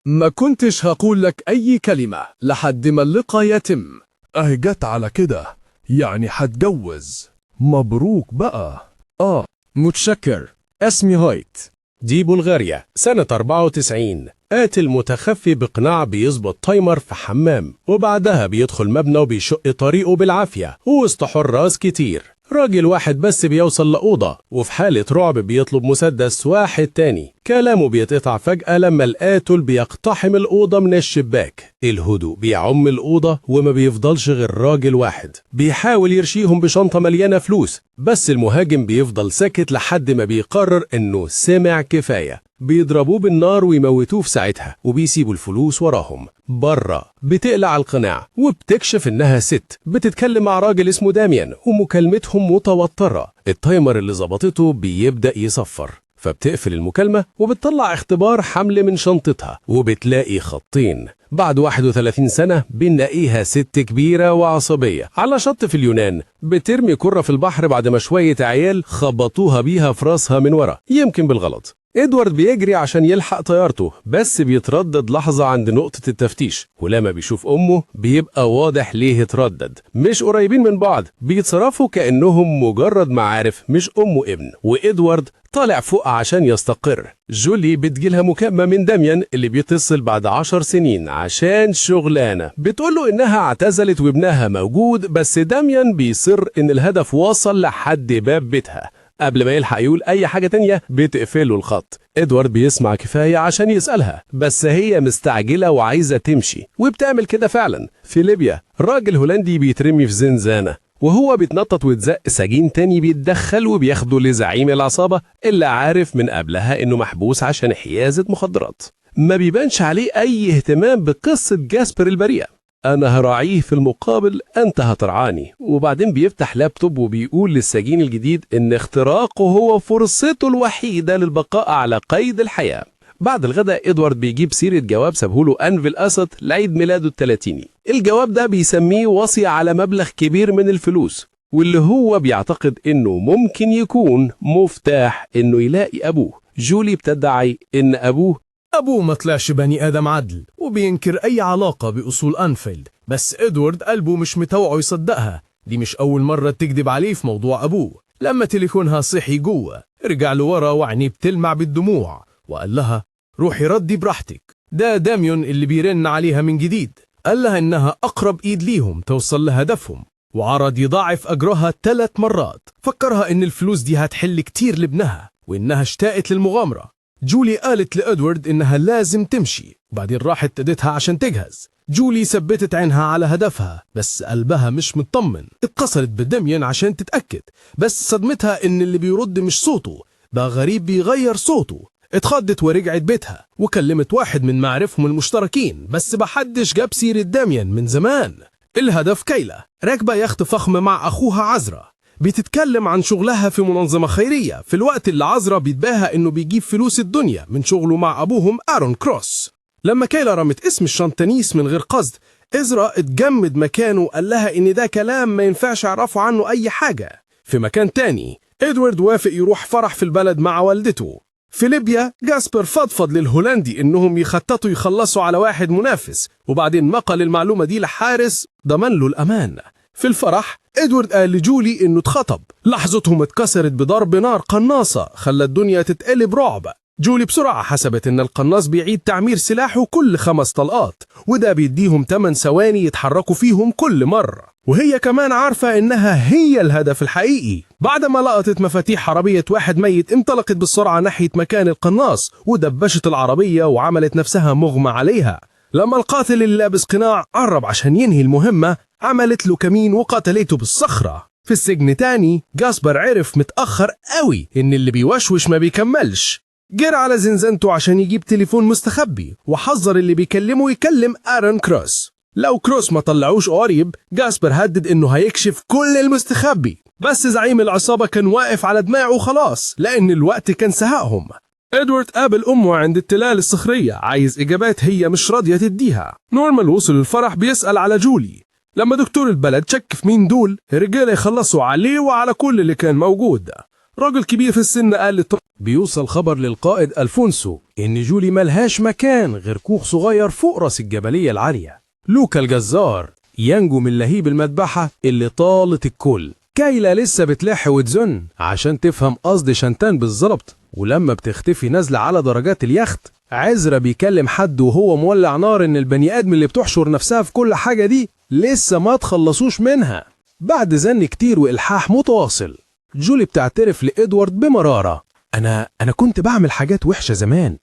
ما كنتش هقول لك أي كلمة لحد ما اللقاء يتم. جت على كده، يعني هتجوز. مبروك بقى. متشكر. اسمي هايت. دي بلغاريا سنة 94. قاتل متخفي بقناع بيظبط تايمر في حمام، وبعدها بيدخل مبنى وبيشق طريقه بالعافية ووسط حراس كتير. راجل واحد بس بيوصل لأوضة، وفي حالة رعب بيطلب مسدس واحد تاني. كلامه بيتقطع فجأة لما القاتل بيقتحم الأوضة من الشباك. الهدوء بيعم الأوضة وما بيفضلش غير راجل واحد بيحاول يرشيهم بشنطة مليانة فلوس، بس المهاجم بيفضل ساكت لحد ما بيقرر إنه سمع كفاية. بيضربوه بالنار ويموتوه في ساعتها، وبيسيبوا الفلوس وراهم. برا بتقلع القناع وبتكشف إنها ست بتتكلم مع راجل اسمه داميان، ومكالمتهم متوترة. التايمر اللي ظبطته بيبدأ يصفر، فبتقفل المكالمة وبتطلع اختبار حمل من شنطتها، وبتلاقي خطين. بعد 31 سنة بنلاقيها ست كبيرة وعصبية على شط في اليونان، بترمي كرة في البحر بعد ما شوية عيال خبطوها بيها في راسها من ورا، يمكن بالغلط. إدوارد بيجري عشان يلحق طيارته، بس بيتردد لحظة عند نقطة التفتيش، ولما بيشوف أمه بيبقى واضح ليه اتردد. مش قريبين من بعض، بيتصرفوا كأنهم مجرد معارف مش أم وابن. وإدوارد طالع فوق عشان يستقر. جولي بتجيلها مكالمة من داميان اللي بيتصل بعد 10 سنين عشان شغلانة، بتقوله إنها اعتزلت وابنها موجود، بس داميان بيصر إن الهدف وصل لحد باب بيتها. قبل ما يلحق يقول أي حاجة تانية بتقفله الخط. إدوارد بيسمع كفاية عشان يسألها، بس هي مستعجلة وعايزة تمشي، وبتعمل كده فعلا. في ليبيا راجل هولندي بيترمي في زنزانة، وهو بيتنطط ويتزق، سجين تاني بيتدخل وبياخده لزعيم العصابة اللي عارف من قبلها إنه محبوس عشان حيازة مخدرات. ما بيبانش عليه أي اهتمام بقصة جاسبر البريئة. أنا هراعيه في المقابل، أنت هترعاني. وبعدين بيفتح لابتوب وبيقول للسجين الجديد إن اختراقه هو فرصته الوحيدة للبقاء على قيد الحياة. بعد الغداء إدوارد بيجيب سيرة جواب سابهوله أنفيل أسد لعيد ميلاده ال30. الجواب ده بيسميه وصية على مبلغ كبير من الفلوس، واللي هو بيعتقد إنه ممكن يكون مفتاح إنه يلاقي أبوه. جولي بتدعي إن أبوه ما طلعش بني آدم عدل، وبينكر أي علاقة بأصول أنفيلد، بس إدوارد قلبه مش متوعه يصدقها. دي مش أول مرة تكذب عليه في موضوع أبوه. لما تليفونها صحي جوه رجع له ورا وعينيه بتلمع بالدموع، وقال لها روحي ردي براحتك. ده داميون اللي بيرن عليها من جديد، قال لها إنها أقرب إيد ليهم توصل لهدفهم، وعرض يضاعف أجرها 3 مرات. فكرها إن الفلوس دي هتحل كتير لابنها، وإنها اشتاقت للمغامرة. جولي قالت لإدوارد إنها لازم تمشي، وبعدين راحت تدتها عشان تجهز. جولي ثبتت عينها على هدفها، بس قلبها مش مطمن. اتصلت بداميان عشان تتأكد، بس صدمتها إن اللي بيرد مش صوته، بقى غريب بيغير صوته. اتخضت ورجعت بيتها وكلمت واحد من معارفهم المشتركين، بس محدش جاب سيرة داميان من زمان. الهدف كيلا راكبة يخت فخم مع أخوها عزرا، بتتكلم عن شغلها في منظمة خيرية، في الوقت اللي عزرا بيتباهى إنه بيجيب فلوس الدنيا من شغله مع أبوهم آرون كروس. لما كيلا رمت اسم الشنطنيس من غير قصد، إزرا اتجمد مكانه وقال لها إن ده كلام ما ينفعش يعرفوا عنه أي حاجة. في مكان تاني إدوارد وافق يروح فرح في البلد مع والدته. في ليبيا جاسبر فضفض للهولندي إنهم يخططوا يخلصوا على واحد منافس، وبعدين نقل المعلومة دي لحارس ضمن له الأمان. في الفرح إدوارد قال لجولي إنه اتخطب. لحظتهم اتكسرت بضرب نار قناصة خلى الدنيا تتقلب رعب. جولي بسرعة حسبت إن القناص بيعيد تعمير سلاحه كل 5 طلقات، وده بيديهم 8 ثواني يتحركوا فيهم كل مرة، وهي كمان عارفة إنها هي الهدف الحقيقي. بعدما لقطت مفاتيح عربية واحد ميت انطلقت بالسرعة ناحية مكان القناص ودبشت العربية وعملت نفسها مغمى عليها. لما القاتل اللي لابس قناع قرب عشان ينهي المهمة عملت له كمين وقتلته بالصخرة. في السجن تاني جاسبر عرف متأخر قوي إن اللي بيوشوش ما بيكملش. جرى على زنزانته عشان يجيب تليفون مستخبي، وحذر اللي بيكلمه يكلم آرون كروس. لو كروس ما طلعوش قريب جاسبر هدد إنه هيكشف كل المستخبي، بس زعيم العصابة كان واقف على دماغه خلاص لأن الوقت كان سهقهم. إدوارد قابل أمه عند التلال الصخرية، عايز إجابات هي مش راضية تديها. نورمان وصل الفرح بيسأل على جولي. لما دكتور البلد شك في مين دول، الرجالة يخلصوا عليه وعلى كل اللي كان موجود. راجل كبير في السن قال بيوصل خبر للقائد ألفونسو إن جولي ملهاش مكان غير كوخ صغير فوق راس الجبلية العالية. لوكا الجزار ينجو من لهيب المذبحة اللي طالت الكل. كايلا لسه بتلاحي وتزن عشان تفهم قصد شانتان بالظبط، ولما بتختفي نازلة على درجات اليخت عزرا بيكلم حد وهو مولع نار إن البني آدم اللي بتحشر نفسها في كل حاجة دي لسه ما تخلصوش منها. بعد زن كتير وإلحاح متواصل جولي بتعترف لإدوارد بمرارة: أنا كنت بعمل حاجات وحشة زمان،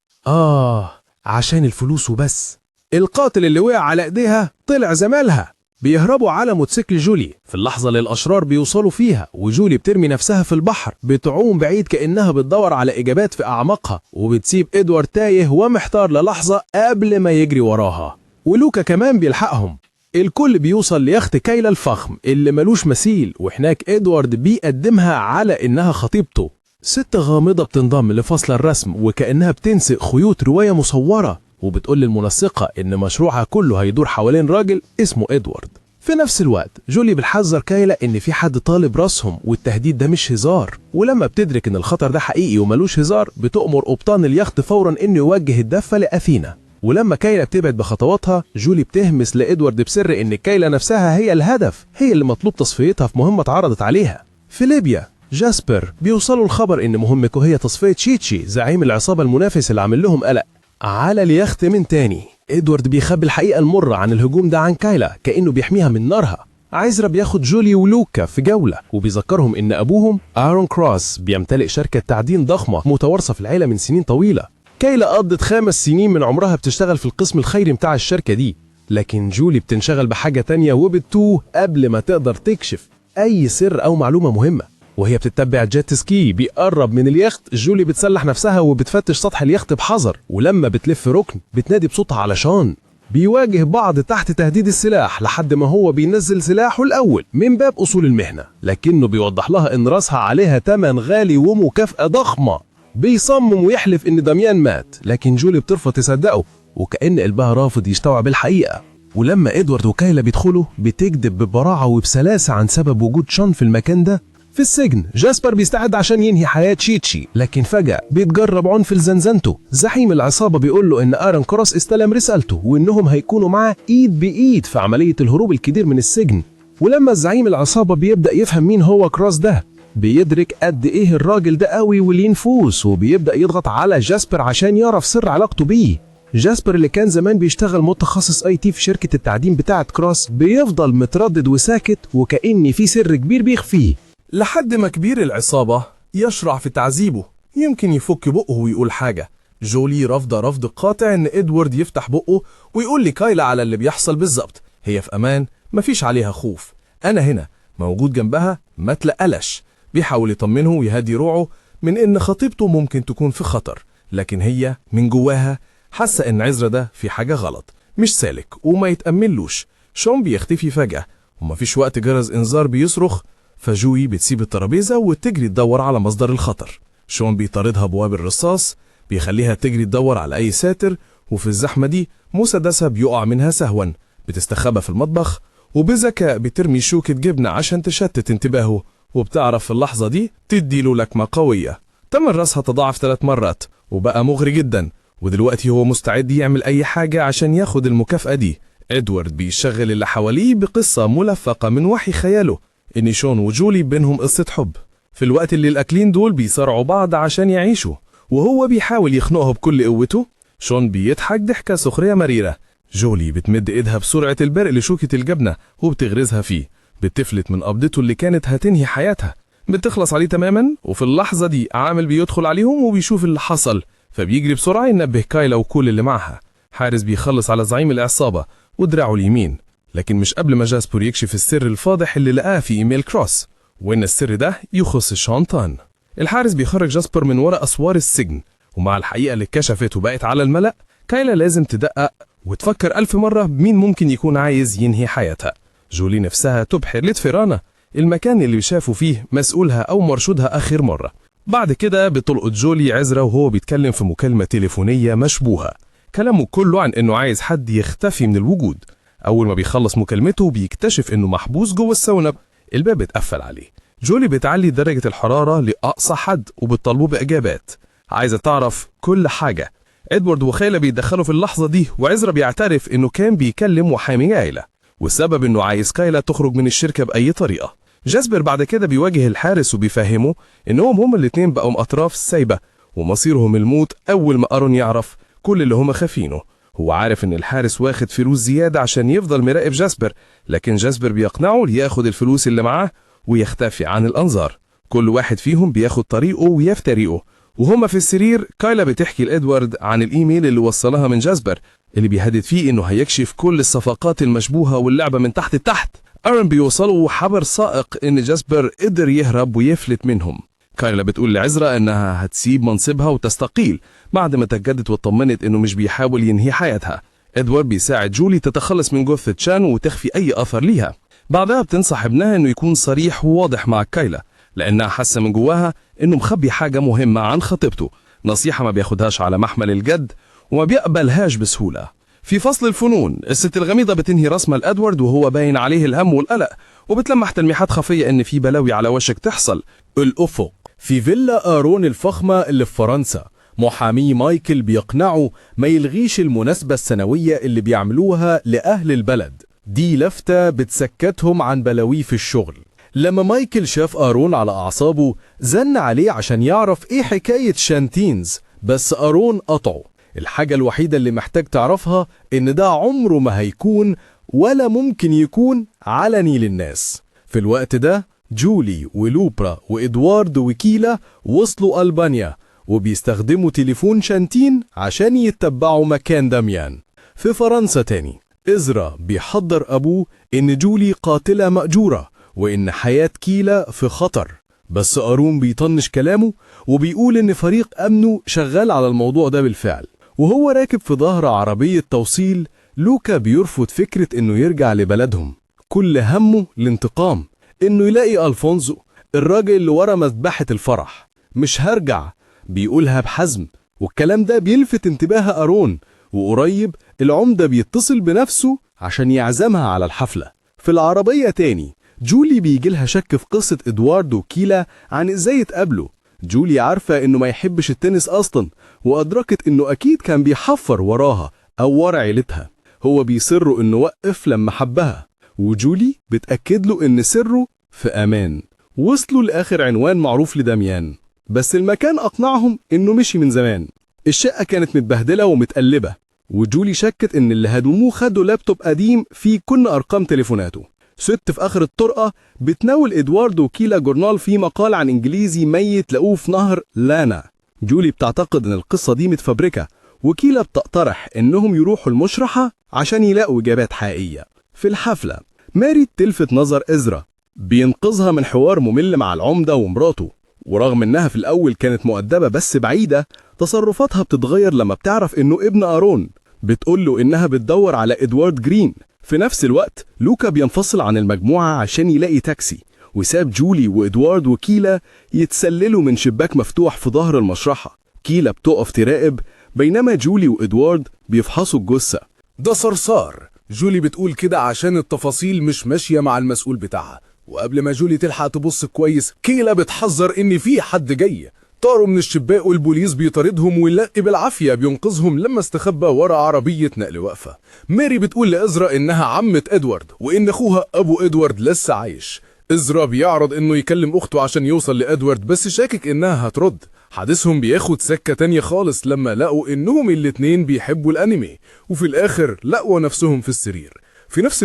عشان الفلوس وبس. القاتل اللي وقع على إيديها طلع زمالها. بيهربوا على موتوسيكل جولي في اللحظة اللي الأشرار بيوصلوا فيها، وجولي بترمي نفسها في البحر بتعوم بعيد كأنها بتدور على إجابات في أعماقها، وبتسيب إدوارد تايه ومحتار للحظة قبل ما يجري وراها. ولوكا كمان بيلحقهم. الكل بيوصل ليخت كايلا الفخم اللي ملوش مثيل، وهناك إدوارد بيقدمها على إنها خطيبته. ست غامضة بتنضم لفصل الرسم وكأنها بتنسق خيوط رواية مصورة، وبتقول للمنسقة إن مشروعها كله هيدور حوالين راجل اسمه إدوارد. في نفس الوقت جولي بتحذر كايلا إن في حد طالب راسهم والتهديد ده مش هزار، ولما بتدرك إن الخطر ده حقيقي وملوش هزار بتأمر قبطان اليخت فورا إنه يوجه الدفة لأثينا. ولما كايلا بتبعد بخطواتها جولي بتهمس لإدوارد بسر إن كايلا نفسها هي الهدف، هي اللي مطلوب تصفيتها في مهمة اتعرضت عليها. في ليبيا جاسبر بيوصلوا الخبر إن مهمته هي تصفية تشيتشي زعيم العصابة المنافس اللي عامل لهم قلق. على اليخت من تاني إدوارد بيخبي الحقيقة المرة عن الهجوم ده عن كايلا كأنه بيحميها من نارها. عزرا بياخد جولي ولوكا في جولة وبيذكرهم إن أبوهم آرون كروس بيمتلك شركة تعدين ضخمة متوارثة في العيلة من سنين طويلة. كايلا قضت 5 سنين من عمرها بتشتغل في القسم الخيري بتاع الشركة دي، لكن جولي بتنشغل بحاجة تانية وبتوه قبل ما تقدر تكشف أي سر أو معلومة مهمة. وهي بتتبع جيت سكي بيقرب من اليخت جولي بتسلح نفسها وبتفتش سطح اليخت بحذر، ولما بتلف ركن بتنادي بصوتها على شان. بيواجه بعض تحت تهديد السلاح لحد ما هو بينزل سلاحه الأول من باب أصول المهنة، لكنه بيوضح لها إن راسها عليها تمن غالي ومكافأة ضخمة. بيصمم ويحلف إن داميان مات، لكن جولي بترفض تصدقه وكأن قلبها رافض يستوعب الحقيقة. ولما إدوارد وكايلا بيدخلوا بتكذب ببراعة وبسلاسة عن سبب وجود شان في المكان ده. في السجن جاسبر بيستعد عشان ينهي حياة تشيتشي، لكن فجأة بيتجرب عنف لزنزانته. زعيم العصابة بيقول له إن آرون كروس استلم رسالته وإنهم هيكونوا معاه إيد بإيد في عملية الهروب الكبير من السجن. ولما زعيم العصابة بيبدأ يفهم مين هو كروس ده بيدرك قد إيه الراجل ده قوي وليه نفوس، وبيبدأ يضغط على جاسبر عشان يعرف سر علاقته بيه. جاسبر اللي كان زمان بيشتغل متخصص IT في شركة التعدين بتاعة كروس بيفضل متردد وساكت وكأن في سر كبير بيخفيه، لحد ما كبير العصابة يشرع في تعذيبه. يمكن يفك بقه ويقول حاجة. جولي رفض قاطع إن إدوارد يفتح بقه ويقول لكايلا على اللي بيحصل بالظبط. هي في أمان، مفيش عليها خوف، أنا هنا موجود جنبها ما تلقلش. بيحاول يطمنه ويهدي روعه من إن خطيبته ممكن تكون في خطر، لكن هي من جواها حاسة إن عزرا ده في حاجة غلط، مش سالك وما يتأملوش. شون بيختفي فجأة ومفيش وقت جرس إنذار بيصرخ، فجوي بتسيب الترابيزة وتجري تدور على مصدر الخطر. شون بيطاردها بواب الرصاص بيخليها تجري تدور على أي ساتر، وفي الزحمة دي مسدسها بيقع منها سهوا. بتستخبى في المطبخ وبذكاء بترمي شوكة جبنة عشان تشتت انتباهه، وبتعرف في اللحظة دي تديله لكمة قوية. تمن راسها تضاعف 3 مرات وبقى مغري جدا، ودلوقتي هو مستعد يعمل أي حاجة عشان ياخد المكافأة دي. إدوارد بيشغل اللي حواليه بقصة ملفقة من وحي خياله إن شون وجولي بينهم قصة حب، في الوقت اللي الأكلين دول بيصارعوا بعض عشان يعيشوا، وهو بيحاول يخنقها بكل قوته. شون بيضحك ضحكة سخرية مريرة. جولي بتمد إيدها بسرعة البرق لشوكة الجبنة وبتغرزها فيه، بتفلت من قبضته اللي كانت هتنهي حياتها، بتخلص عليه تماما. وفي اللحظة دي عامل بيدخل عليهم وبيشوف اللي حصل، فبيجري بسرعة ينبه كايلا وكل اللي معها. حارس بيخلص على زعيم العصابة ودراعه اليمين، لكن مش قبل ما جاسبر يكشف السر الفاضح اللي لقاه في إيميل كروس، وإن السر ده يخص شانتان. الحارس بيخرج جاسبر من وراء أسوار السجن، ومع الحقيقة اللي اتكشفت وبقت على الملأ كايلا لازم تدقق وتفكر 1000 مرة بمين ممكن يكون عايز ينهي حياتها. جولي نفسها تبحر لتفيرانا، المكان اللي شافوا فيه مسؤولها أو مرشودها آخر مرة. بعد كده بتلقط جولي عزرا وهو بيتكلم في مكالمة تليفونية مشبوهة، كلامه كله عن إنه عايز حد يختفي من الوجود. أول ما بيخلص مكالمته بيكتشف إنه محبوس جوه الساونا، الباب اتقفل عليه. جولي بتعلي درجة الحرارة لأقصى حد وبتطلبه بإجابات، عايزة تعرف كل حاجة. إدوارد وخيلة بيتدخلوا في اللحظة دي، وعزرا بيعترف إنه كان بيكلم محامي عيلة، والسبب إنه عايز كايلا تخرج من الشركة بأي طريقة. جاسبر بعد كده بيواجه الحارس وبيفهمه إنهم هما الاتنين بقوا أطراف سايبة ومصيرهم الموت أول ما أرون يعرف كل اللي هما خافينه. هو عارف إن الحارس واخد فلوس زيادة عشان يفضل مراقب جاسبر، لكن جاسبر بيقنعه لياخد الفلوس اللي معاه ويختفي عن الأنظار. كل واحد فيهم بياخد طريقه ويفترقه. وهما في السرير كايلا بتحكي لإدوارد عن الإيميل اللي وصلها من جاسبر اللي بيهدد فيه إنه هيكشف كل الصفقات المشبوهة واللعبة من تحت لتحت. أرون بيوصلوا حبر سائق إن جاسبر قدر يهرب ويفلت منهم. كايلا بتقول لعزرا إنها هتسيب منصبها وتستقيل بعد ما تأكدت واطمنت إنه مش بيحاول ينهي حياتها. إدوارد بيساعد جولي تتخلص من جثة شان وتخفي أي أثر ليها. بعدها بتنصح ابنها إنه يكون صريح وواضح مع كايلا لأنها حاسة من جواها إنه مخبي حاجة مهمة عن خطيبته، نصيحة ما بياخدهاش على محمل الجد وما بيقبلهاش بسهولة. في فصل الفنون الست الغميضة بتنهي رسمة لأدوارد وهو باين عليه الهم والقلق، وبتلمح تلميحات خفية إن في بلاوي على وشك تحصل. الأفق في فيلا آرون الفخمة اللي في فرنسا، محامي مايكل بيقنعه ما يلغيش المناسبة السنوية اللي بيعملوها لأهل البلد، دي لفتة بتسكتهم عن بلاوي في الشغل. لما مايكل شاف آرون على أعصابه زن عليه عشان يعرف إيه حكاية شانتينز، بس آرون قطعه. الحاجة الوحيدة اللي محتاج تعرفها إن ده عمره ما هيكون ولا ممكن يكون علني للناس. في الوقت ده جولي ولوبرا وإدوارد وكيلا وصلوا ألبانيا وبيستخدموا تليفون شانتين عشان يتبعوا مكان داميان. في فرنسا تاني إزرا بيحضر أبوه إن جولي قاتلة مأجورة وإن حياة كيلا في خطر، بس آرون بيطنش كلامه وبيقول إن فريق أمنه شغال على الموضوع ده بالفعل. وهو راكب في ظهر عربية توصيل، لوكا بيرفض فكرة إنه يرجع لبلدهم، كل همه الانتقام، إنه يلاقي ألفونزو الراجل اللي ورا مذبحة الفرح. مش هرجع بيقولها بحزم، والكلام ده بيلفت انتباه آرون، وقريب العمدة بيتصل بنفسه عشان يعزمها على الحفلة. في العربية تاني جولي بيجيلها شك في قصة إدوارد وكيلا عن إزاي يتقابلوا. جولي عارفة إنه ما يحبش التنس أصلا، وأدركت إنه أكيد كان بيحفر وراها أو ورا عيلتها. هو بيصر إنه وقف لما حبها، وجولي بتأكد له إن سره في أمان. وصلوا لآخر عنوان معروف لداميان، بس المكان أقنعهم إنه مشي من زمان. الشقة كانت متبهدلة ومتقلبة، وجولي شكت إن اللي هدموه خدوا لابتوب قديم فيه كل أرقام تليفوناته. ست في آخر الطرقة بتناول إدوارد وكيلا جورنال فيه مقال عن إنجليزي ميت لقوه في نهر لانا. جولي بتعتقد إن القصة دي متفبركة، وكيلا بتقترح إنهم يروحوا المشرحة عشان يلاقوا إجابات حقيقية. في الحفلة ماري تلفت نظر إزرا، بينقذها من حوار ممل مع العمدة ومراته، ورغم إنها في الأول كانت مؤدبة بس بعيدة، تصرفاتها بتتغير لما بتعرف إنه ابن آرون. بتقوله إنها بتدور على إدوارد جرين. في نفس الوقت لوكا بينفصل عن المجموعة عشان يلاقي تاكسي، وساب جولي وإدوارد وكيلا يتسللوا من شباك مفتوح في ظهر المشرحة. كيلا بتقف تراقب بينما جولي وإدوارد بيفحصوا الجثة. ده صرصار، جولي بتقول كده عشان التفاصيل مش ماشية مع المسؤول بتاعها. وقبل ما جولي تلحق تبص كويس كيلا بتحذر إن في حد جاي. طاروا من الشباك والبوليس بيطاردهم ويلاقي بالعافية بينقذهم لما استخبى ورا عربية نقل واقفة. ماري بتقول لإزرا إنها عمة إدوارد وإن أخوها أبو إدوارد لسه عايش. إزرا بيعرض إنه يكلم أخته عشان يوصل لإدوارد بس شاكك إنها هترد. حديثهم بياخد سكة تانية خالص لما لقوا إنهم الاتنين بيحبوا الأنمي، وفي الآخر لقوا نفسهم في السرير. في نفس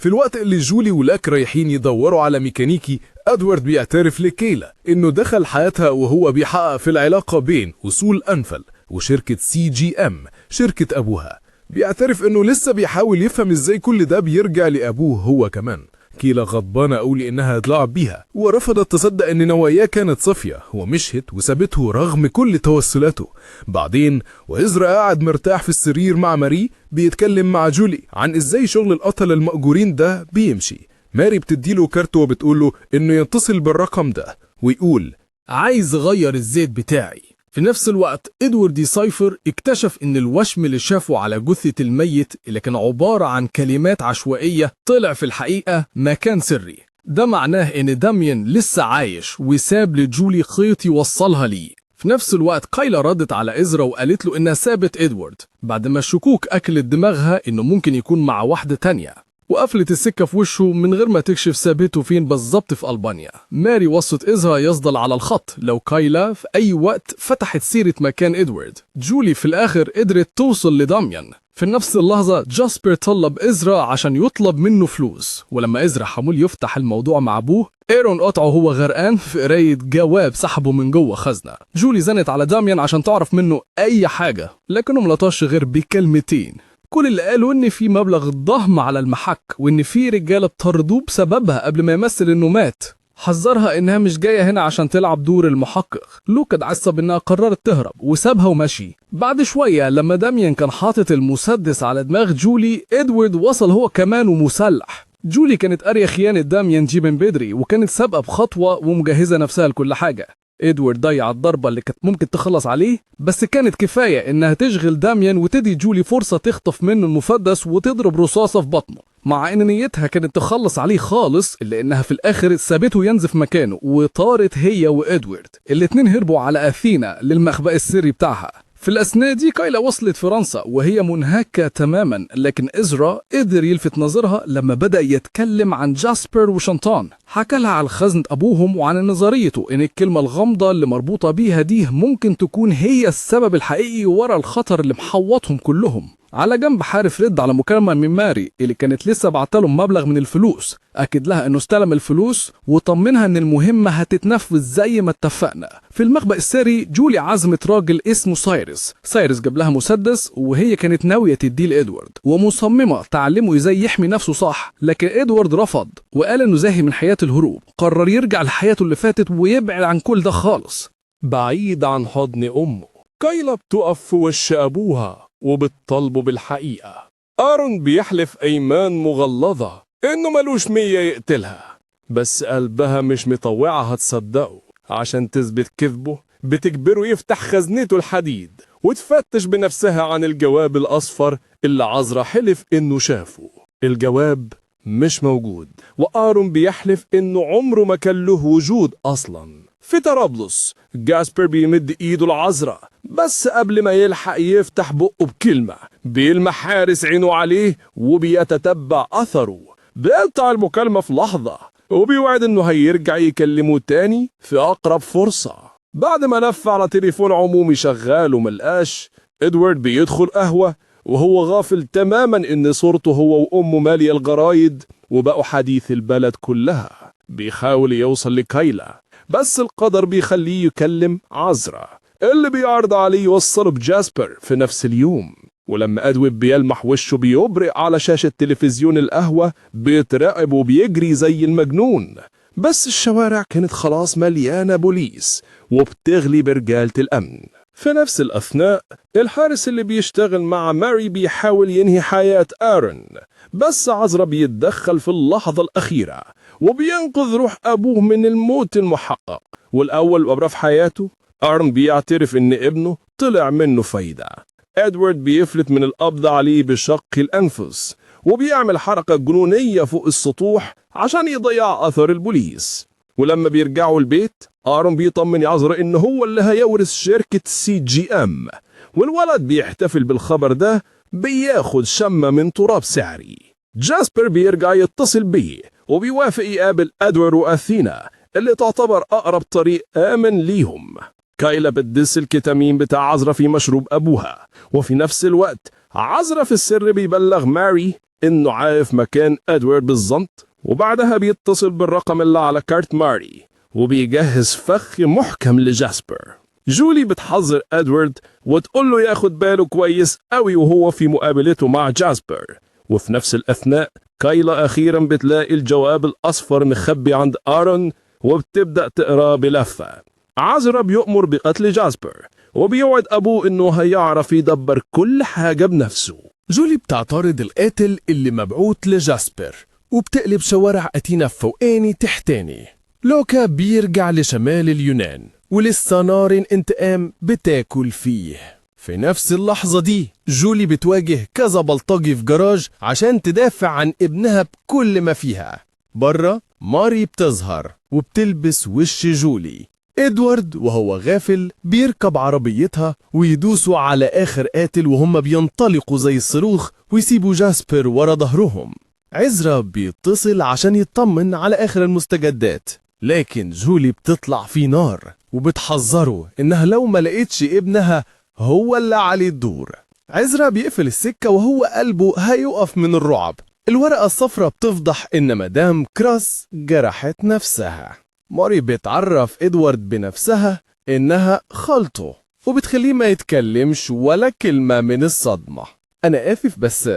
الوقت اللي جولي ولاك رايحين يدوروا على ميكانيكي، إدوارد بيعترف لكيلا إنه دخل حياتها وهو بيحقق في العلاقة بين أصول أنفل وشركة CGM شركة أبوها. بيعترف إنه لسه بيحاول يفهم إزاي كل ده بيرجع لأبوه هو كمان. كيلا غضبانة أوي لإنها اتلعب بيها ورفضت تصدق إن نواياه كانت صافية، ومشهت وسابته رغم كل توسلاته. بعدين وإزرا قاعد مرتاح في السرير مع ماري بيتكلم مع جولي عن إزاي شغل القتلة المأجورين ده بيمشي. ماري بتديله كارت وبتقوله إنه يتصل بالرقم ده ويقول عايز أغير الزيت بتاعي. في نفس الوقت إدوارد ديسايفر اكتشف إن الوشم اللي شافه على جثة الميت اللي كان عبارة عن كلمات عشوائية طلع في الحقيقة مكان سري. ده معناه إن داميان لسه عايش وساب لجولي خيط يوصلها ليه. في نفس الوقت كايلا ردت على إزرا وقالت له إنها سابت إدوارد بعد ما الشكوك أكلت دماغها إنه ممكن يكون مع واحدة تانية، وقفلت السكة في وشه من غير ما تكشف سابته فين بالظبط في ألبانيا. ماري وصت إزرا يفضل على الخط لو كايلا في أي وقت فتحت سيرة مكان إدوارد. جولي في الآخر قدرت توصل لداميان. في نفس اللحظة جاسبر طلب إزرا عشان يطلب منه فلوس، ولما إزرا حمول يفتح الموضوع مع أبوه، إيرون قطعه هو غرقان في قراية جواب سحبه من جوه خزنة. جولي زنت على داميان عشان تعرف منه أي حاجة، لكنه ملطاش غير بكلمتين. كل اللي قالوا إن في مبلغ ضخم على المحك وإن في رجالة بطردوه بسببها قبل ما يمثل إنه مات. حذرها إنها مش جاية هنا عشان تلعب دور المحقق. لوكا اتعصب إنها قررت تهرب وسابها ومشي. بعد شوية لما داميان كان حاطط المسدس على دماغ جولي، إدوارد وصل هو كمان ومسلح. جولي كانت قارية خيانة داميان دي من بدري وكانت سابقة بخطوة ومجهزة نفسها لكل حاجة. إدوارد ضيع الضربة اللي كانت ممكن تخلص عليه، بس كانت كفاية إنها تشغل داميان وتدي جولي فرصة تخطف منه المسدس وتضرب رصاصة في بطنه، مع إن نيتها كانت تخلص عليه خالص، إلا إنها في الآخر سابته ينزف مكانه وطارت هي وإدوارد. الاتنين هربوا على أثينا للمخبأ السري بتاعها. في الأثناء دي كايلا وصلت فرنسا وهي منهكة تماما، لكن إزرا قدر يلفت نظرها لما بدأ يتكلم عن جاسبر وشانتان. حكى لها على خزنة أبوهم وعن نظريته إن الكلمة الغامضة اللي مربوطة بيها دي ممكن تكون هي السبب الحقيقي ورا الخطر اللي محوطهم كلهم. على جنب حارف رد على مكالمة من ماري اللي كانت لسه بعتلهم مبلغ من الفلوس، أكد لها إنه استلم الفلوس وطمنها إن المهمة هتتنفذ زي ما اتفقنا. في المخبأ السري جولي عزمت راجل اسمه سايرس جاب لها مسدس وهي كانت ناوية تديه لإدوارد ومصممة تعلمه ازاي يحمي نفسه صح، لكن إدوارد رفض وقال إنه زاهي من حياة الهروب، قرر يرجع لحياته اللي فاتت ويبعد عن كل ده خالص. بعيد عن حضن أمه، كايلا بتقف في وش أبوها وبتطالبه بالحقيقة. آرون بيحلف أيمان مغلظة إنه ملوش 100 يقتلها، بس قلبها مش مطوعها تصدقه. عشان تثبت كذبه بتجبره يفتح خزنته الحديد وتفتش بنفسها عن الجواب الأصفر اللي عزرا حلف إنه شافه. الجواب مش موجود، وآرون بيحلف إنه عمره ما كان له وجود أصلاً. في طرابلس جاسبر بيمد إيده لعزرا، بس قبل ما يلحق يفتح بقه بكلمة بيلمح حارس عينه عليه وبيتتبع أثره. بيقطع المكالمة في لحظة وبيوعد إنه هيرجع يكلمه تاني في أقرب فرصة. بعد ما لف على تليفون عمومي شغال وملقاش، إدوارد بيدخل قهوة وهو غافل تماما إن صورته هو وأمه مالية الجرايد وبقوا حديث البلد كلها. بيحاول يوصل لكايلا، بس القدر بيخليه يكلم عزرا اللي بيعرض عليه يوصله بجاسبر في نفس اليوم. ولما أدوارد بيلمح وشه بيبرق على شاشة تلفزيون القهوة بيترعب وبيجري زي المجنون، بس الشوارع كانت خلاص مليانة بوليس وبتغلي برجالة الأمن. في نفس الأثناء الحارس اللي بيشتغل مع ماري بيحاول ينهي حياة آرون، بس عزرا بيتدخل في اللحظة الأخيرة وبينقذ روح أبوه من الموت المحقق. والأول وأبرة في حياته آرون بيعترف إن ابنه طلع منه فايدة. إدوارد بيفلت من القبض عليه بشق الأنفس وبيعمل حركة جنونية فوق السطوح عشان يضيع أثر البوليس. ولما بيرجعوا البيت آرون بيطمن عزرا إنه هو اللي هيورث شركة CGM، والولد بيحتفل بالخبر ده بياخد شمة من تراب سعري. جاسبر بيرجع يتصل بيه وبيوافق يقابل أدوارد وأثينا اللي تعتبر أقرب طريق آمن ليهم. كايلا بتدس الكتامين بتاع عزرا في مشروب أبوها، وفي نفس الوقت عزرا في السر بيبلغ ماري إنه عارف مكان أدوارد بالظبط، وبعدها بيتصل بالرقم اللي على كارت ماري وبيجهز فخ محكم لجاسبر. جولي بتحذر أدوارد وتقول له ياخد باله كويس قوي وهو في مقابلته مع جاسبر. وفي نفس الأثناء كايلا أخيرا بتلاقي الجواب الأصفر مخبي عند آرون وبتبدأ تقراه بلفة. عزرا بيؤمر بقتل جاسبر وبيوعد أبوه إنه هيعرف يدبر كل حاجة بنفسه. جولي بتعترض القاتل اللي مبعوث لجاسبر وبتقلب شوارع أثينا فوقاني تحتاني. لوكا بيرجع لشمال اليونان ولسه نار الانتقام بتاكل فيه. في نفس اللحظة دي جولي بتواجه كذا بلطجي في جراج عشان تدافع عن ابنها بكل ما فيها. برا ماري بتظهر وبتلبس وش جولي. إدوارد وهو غافل بيركب عربيتها ويدوسوا على آخر قاتل وهم بينطلقوا زي الصاروخ ويسيبوا جاسبر ورا ظهرهم. عزرا بيتصل عشان يطمن على آخر المستجدات، لكن جولي بتطلع في نار وبتحذره إنها لو ما لقيتش ابنها هو اللي عليه الدور. عزرا بيقفل السكة وهو قلبه هيقف من الرعب. الورقة الصفراء بتفضح إن مدام كراس جرحت نفسها. ماري بتعرف إدوارد بنفسها إنها خالته وبتخليه ما يتكلمش ولا كلمة من الصدمة. أنا آسف بس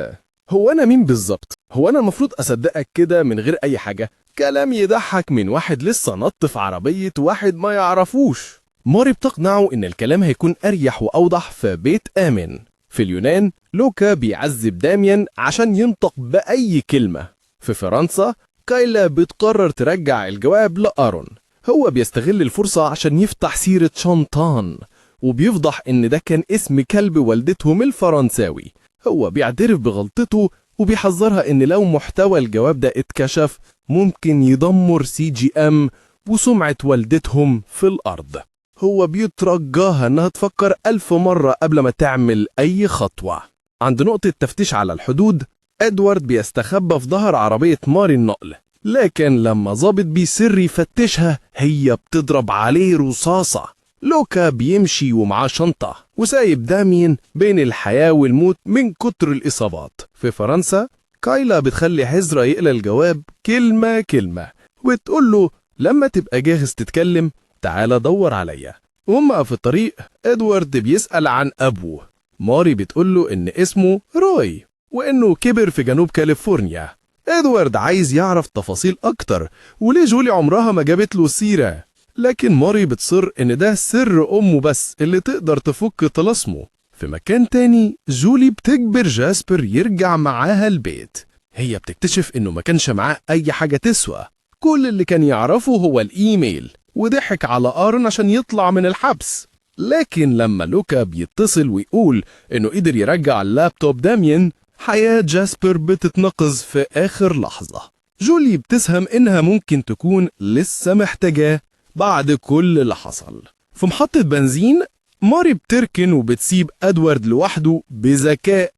هو أنا مين بالظبط؟ هو أنا المفروض أصدقك كده من غير أي حاجة؟ كلام يضحك من واحد لسه نط في عربية واحد ما يعرفوش. ماري بتقنعه إن الكلام هيكون أريح وأوضح في بيت آمن. في اليونان لوكا بيعذب داميان عشان ينطق بأي كلمة. في فرنسا كايلا بتقرر ترجع الجواب لآرون. هو بيستغل الفرصة عشان يفتح سيرة شانتان وبيفضح إن ده كان اسم كلب والدتهم الفرنساوي. هو بيعترف بغلطته وبيحذرها إن لو محتوى الجواب ده اتكشف ممكن يدمر CGM وسمعة والدتهم في الأرض. هو بيترجاها إنها تفكر 1000 مرة قبل ما تعمل أي خطوة. عند نقطة تفتيش على الحدود إدوارد بيستخبى في ظهر عربية ماري النقل، لكن لما ظابط بيسر يفتشها هي بتضرب عليه رصاصة. لوكا بيمشي ومعاه شنطة وسايب داميان بين الحياة والموت من كتر الإصابات. في فرنسا كايلا بتخلي عزرا يقلى الجواب كلمة كلمة وتقول له لما تبقى جاهز تتكلم تعال دور عليا. وهم في الطريق إدوارد بيسأل عن أبوه. ماري بتقول له إن اسمه روي وإنه كبر في جنوب كاليفورنيا. إدوارد عايز يعرف تفاصيل أكتر وليه جولي عمرها ما جابت له سيرة، لكن ماري بتصر إن ده سر أمه بس اللي تقدر تفك طلاسمه. في مكان تاني جولي بتجبر جاسبر يرجع معاها البيت. هي بتكتشف إنه ما كانش معاه أي حاجة تسوى، كل اللي كان يعرفه هو الإيميل، وضحك على آرون عشان يطلع من الحبس. لكن لما لوكا بيتصل ويقول إنه قدر يرجع اللابتوب داميان، حياة جاسبر بتتنقذ في آخر لحظة. جولي بتسهم إنها ممكن تكون لسه محتاجاه بعد كل اللي حصل. في محطة بنزين ماري بتركن وبتسيب أدوارد لوحده بذكاء،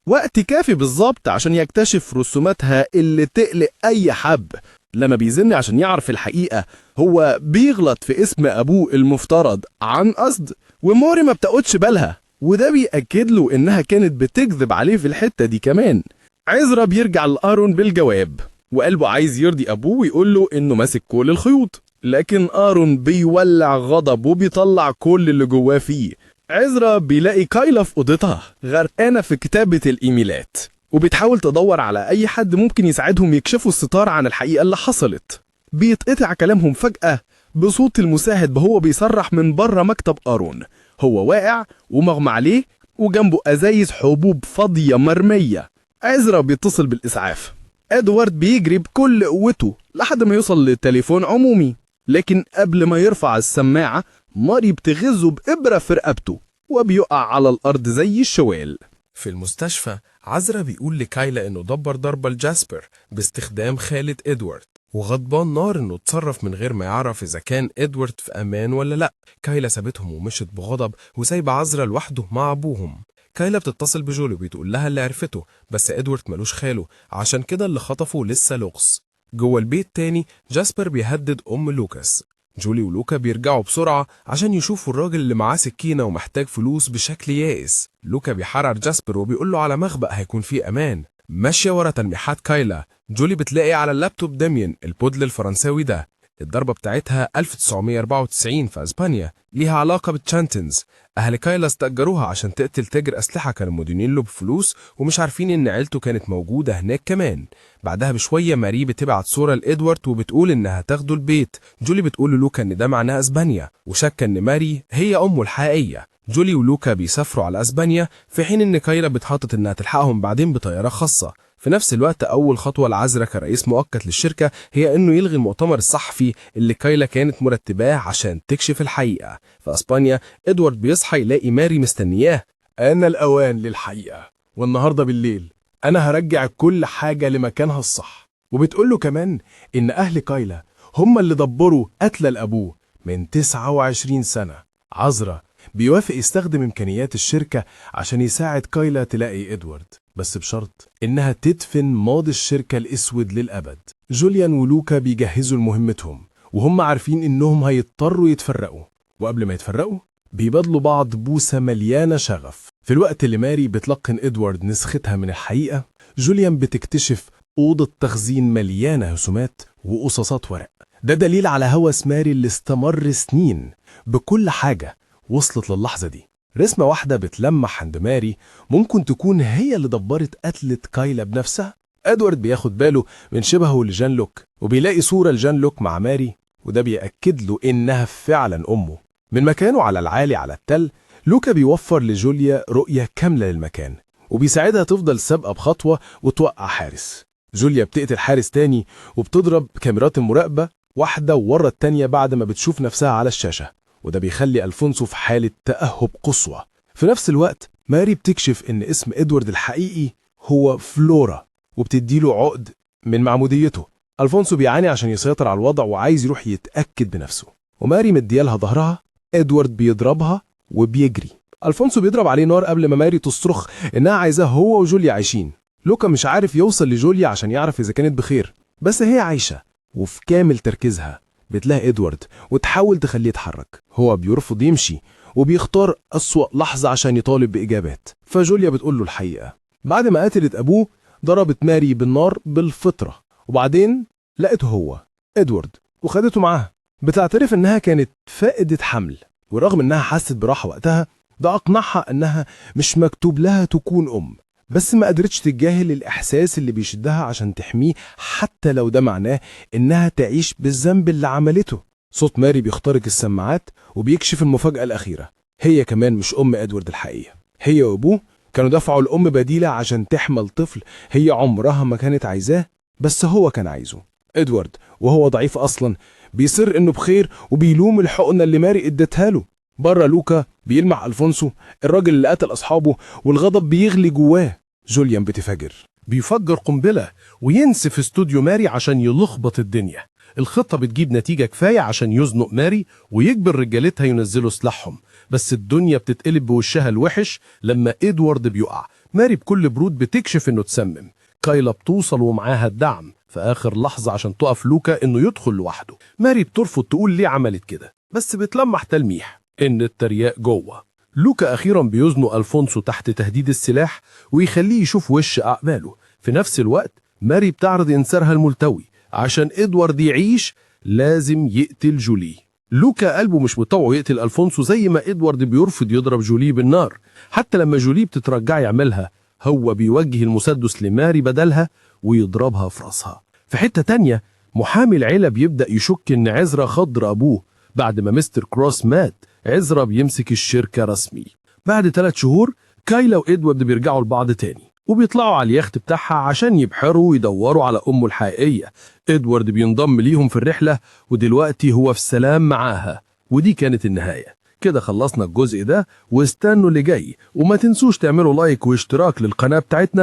وقت كافي بالظبط عشان يكتشف رسوماتها اللي تقلق أي حب. لما بيزن عشان يعرف الحقيقة هو بيغلط في اسم أبوه المفترض عن قصد، وماري ما بتاخدش بالها، وده بيأكد له إنها كانت بتكذب عليه في الحتة دي كمان. عزرا بيرجع لآرون بالجواب وقلبه عايز يرضي أبوه ويقول له إنه ماسك كل الخيوط، لكن آرون بيولع غضب وبيطلع كل اللي جواه فيه. عزرا بيلاقي كايلا في أوضتها غرقانة في كتابة الإيميلات وبتحاول تدور على أي حد ممكن يساعدهم يكشفوا الستار عن الحقيقة اللي حصلت. بيتقطع كلامهم فجأة بصوت المساعد وهو بيصرح من بره مكتب آرون. هو واقع ومغمى عليه وجنبه أزايز حبوب فاضية مرمية. عزرا بيتصل بالإسعاف. إدوارد بيجري بكل قوته لحد ما يوصل لتليفون عمومي، لكن قبل ما يرفع السماعة ماري بتغزه بإبرة في رقبته وبيقع على الأرض زي الشوال. في المستشفى عزرا بيقول لكايلا إنه دبر ضربة لجاسبر باستخدام خالة إدوارد، وغضبان نار إنه اتصرف من غير ما يعرف إذا كان إدوارد في أمان ولا لأ. كايلا سابتهم ومشت بغضب وسايبة عزرا لوحده مع أبوهم. كايلا بتتصل بجولي وبتقول لها اللي عرفته، بس إدوارد ملوش خاله عشان كده اللي خطفه لسه لغز. جوه البيت تاني جاسبر بيهدد أم لوكاس. جولي ولوكا بيرجعوا بسرعة عشان يشوفوا الراجل اللي معاه سكينة ومحتاج فلوس بشكل يائس. لوكا بيحرر جاسبر وبيقوله على مخبأ هيكون فيه أمان. ماشية ورا تلميحات كايلا، جولي بتلاقي على اللابتوب داميان البودل الفرنساوي ده. الضربة بتاعتها 1994 في أسبانيا، ليها علاقة بالتشانتنز. أهل كايلا استأجروها عشان تقتل تاجر أسلحة كانوا مدينين له بفلوس ومش عارفين إن عيلته كانت موجودة هناك كمان. بعدها بشوية ماري بتبعت صورة لإدوارد وبتقول إنها تاخده البيت. جولي بتقول للوكا إن ده معناه أسبانيا وشك إن ماري هي أمه الحقيقية. جولي ولوكا بيسافروا على أسبانيا في حين إن كايلا بتخطط إنها تلحقهم بعدين بطيارة خاصة. في نفس الوقت أول خطوة لعزرا كرئيس مؤقت للشركة هي إنه يلغي المؤتمر الصحفي اللي كايلا كانت مرتباه عشان تكشف الحقيقة. في أسبانيا إدوارد بيصحى يلاقي ماري مستنياه. أنا الأوان للحقيقة، والنهاردة بالليل أنا هرجع كل حاجة لمكانها الصح. وبتقوله كمان إن أهل كايلا هم اللي دبروا قتل لأبوه من 29 سنة. عزرا بيوافق يستخدم إمكانيات الشركة عشان يساعد كايلا تلاقي إدوارد، بس بشرط إنها تدفن ماضي الشركة الأسود للأبد. جوليان ولوكا بيجهزوا لمهمتهم وهم عارفين إنهم هيضطروا يتفرقوا، وقبل ما يتفرقوا بيبادلوا بعض بوسة مليانة شغف. في الوقت اللي ماري بتلقن إدوارد نسختها من الحقيقة، جوليان بتكتشف أوضة تخزين مليانة رسومات وقصاصات ورق. ده دليل على هوس ماري اللي استمر سنين. بكل حاجة وصلت للحظة دي. رسمة واحدة بتلمح عند ماري ممكن تكون هي اللي دبرت قتلة كايلا بنفسها. إدوارد بياخد باله من شبهه لجان لوك، وبيلاقي صورة لجان لوك مع ماري، وده بيأكد له إنها فعلا أمه. من مكانه على العالي على التل، لوكا بيوفر لجوليا رؤية كاملة للمكان، وبيساعدها تفضل سابقة بخطوة وتوقع حارس. جوليا بتقتل حارس تاني وبتضرب كاميرات المراقبة واحدة ورا التانية بعد ما بتشوف نفسها على الشاشة، وده بيخلي ألفونسو في حالة تأهب قصوى. في نفس الوقت ماري بتكشف إن اسم إدوارد الحقيقي هو فلورا، وبتديله عقد من معموديته. ألفونسو بيعاني عشان يسيطر على الوضع وعايز يروح يتأكد بنفسه، وماري مديالها ظهرها. إدوارد بيضربها وبيجري. ألفونسو بيضرب عليه نار قبل ما ماري تصرخ إنها عايزاه هو وجوليا عايشين. لوكا مش عارف يوصل لجوليا عشان يعرف إذا كانت بخير، بس هي عايشة وفي كامل تركيزها. بتلاقي إدوارد وتحاول تخليه يتحرك، هو بيرفض يمشي وبيختار أسوأ لحظة عشان يطالب بإجابات. فجوليا بتقول له الحقيقة. بعد ما قتلت أبوه ضربت ماري بالنار بالفطرة، وبعدين لقته هو إدوارد وخدته معاها. بتعترف إنها كانت فائدة حمل، ورغم إنها حست براحة وقتها ده أقنعها إنها مش مكتوب لها تكون أم، بس ما قدرتش تتجاهل الإحساس اللي بيشدها عشان تحميه حتى لو ده معناه إنها تعيش بالذنب اللي عملته. صوت ماري بيخترق السماعات وبيكشف المفاجأة الأخيرة، هي كمان مش أم إدوارد الحقيقية. هي وأبوه كانوا دفعوا الأم بديلة عشان تحمل طفل هي عمرها ما كانت عايزاه، بس هو كان عايزه. إدوارد وهو ضعيف أصلا بيصر إنه بخير وبيلوم الحقنة اللي ماري ادتها له. بره لوكا بيلمح ألفونسو الراجل اللي قتل أصحابه، والغضب بيغلي جواه. جوليان بتفجر، بيفجر قنبلة وينسف استوديو ماري عشان يلخبط الدنيا. الخطة بتجيب نتيجة كفاية عشان يزنق ماري ويجبر رجالتها ينزلوا سلاحهم، بس الدنيا بتتقلب بوشها الوحش لما إدوارد بيقع. ماري بكل برود بتكشف إنه تسمم. كايلا بتوصل ومعاها الدعم في آخر لحظة عشان تقف لوكا إنه يدخل لوحده. ماري بترفض تقول ليه عملت كده، بس بتلمح تلميح إن الترياق جوه. لوكا أخيرا بيزنق ألفونسو تحت تهديد السلاح ويخليه يشوف وش أعماله. في نفس الوقت ماري بتعرض إنسارها الملتوي عشان إدوارد يعيش لازم يقتل جولي. لوكا قلبه مش مطوعه يقتل ألفونسو زي ما إدوارد بيرفض يضرب جولي بالنار. حتى لما جولي بتترجع يعملها هو بيوجه المسدس لماري بدلها ويضربها في راسها. في حتة تانية محامي العيلة بيبدأ يشك إن عزرا خضر أبوه. بعد ما مستر كروس مات عزرا بيمسك الشركة رسمي. بعد 3 شهور كايلا وإدوارد بيرجعوا لبعض تاني وبيطلعوا على اليخت بتاعها عشان يبحروا ويدوروا على أمه الحقيقية. إدوارد بينضم ليهم في الرحلة ودلوقتي هو في سلام معاها. ودي كانت النهاية. كده خلصنا الجزء ده، واستنوا اللي جاي، وما تنسوش تعملوا لايك واشتراك للقناة بتاعتنا